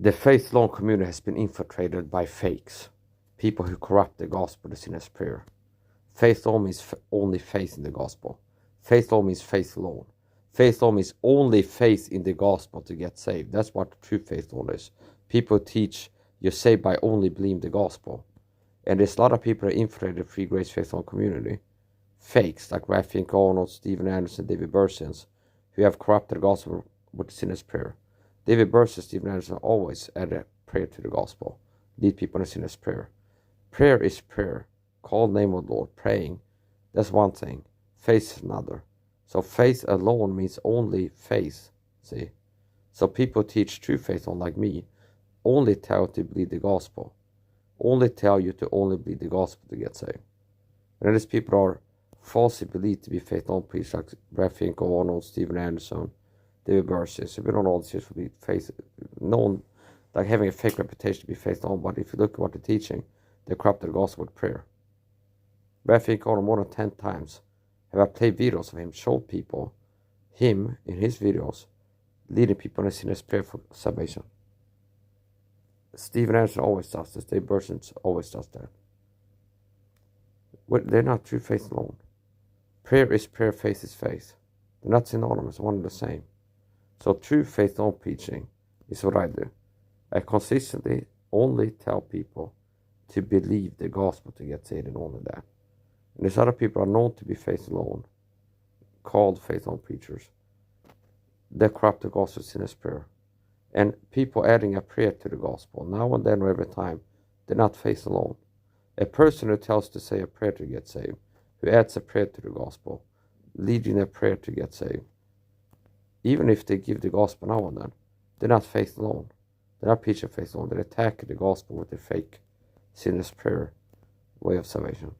The Faithalone community has been infiltrated by fakes, people who corrupt the gospel, the sinner's prayer. Faith alone means only faith in the gospel. Faith alone means faith alone. Faith alone means only faith in the gospel to get saved. That's what true faith alone is. People teach you're saved by only believing the gospel. And there's a lot of people that infiltrated the free grace faith alone community. Fakes like Raphael Arnold, Stephen Anderson, David Bursins, who have corrupted the gospel with the sinner's prayer. David Bursins, Stephen Anderson always add a prayer to the gospel. Lead people in the sinner's prayer. Prayer is prayer. Call the name of the Lord, praying. That's one thing. Faith is another. So faith alone means only faith. See? So people teach true faith on like me, only tell you to believe the gospel. Only tell you to only believe the gospel to get saved. And these people are falsely believed to be faith on preachers like Raphael Arnold, Stephen Anderson, David Bursins. We don't all this for be faith known like having a fake reputation to be faith on, but if you look at what they're teaching, they corrupted the gospel with prayer. Raphael Arnold more than 10 times have I played videos of him, showed people him in his videos leading people in a sinner's prayer for salvation. Stephen Anderson always does this. David Bursins always does that. They're not true faith alone. Prayer is prayer, faith is faith. They're not synonymous, one and the same. So true faith alone preaching is what I do. I consistently only tell people to believe the gospel to get saved, and only that. And there's other people are known to be faith alone, called faith alone preachers. They corrupt the gospel of sinner's prayer. And people adding a prayer to the gospel, now and then or every time, they're not faith alone. A person who tells to say a prayer to get saved, who adds a prayer to the gospel, leading a prayer to get saved, even if they give the gospel now and then, they're not faith alone. They're not preaching faith alone. They're attacking the gospel with a fake sinner's prayer way of salvation.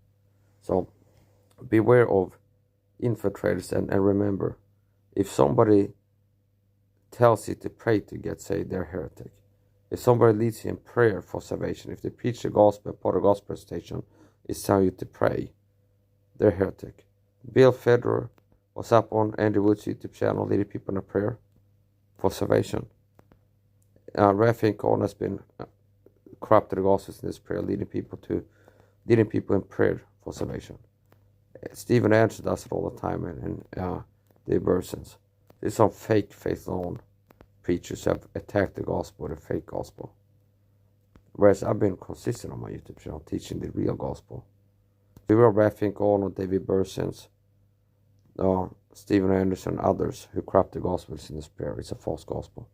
So beware of infiltrators, and remember, if somebody tells you to pray to get saved, they're a heretic. If somebody leads you in prayer for salvation, if they preach the gospel, part of the gospel presentation is telling you to pray, they're a heretic. Bill Federer was up on Andrew Wood's YouTube channel leading people in a prayer for salvation. Raphael Arnold has been corrupted the gospel in this prayer, leading people in prayer for salvation. Stephen Anderson does it all the time, and the Bursins. There's some fake faith alone preachers who have attacked the gospel with a fake gospel. Whereas I've been consistent on my YouTube channel teaching the real gospel. We were Raphael Arnold, David Bursins, Stephen Anderson, others who corrupt the gospel in this prayer. It's a false gospel.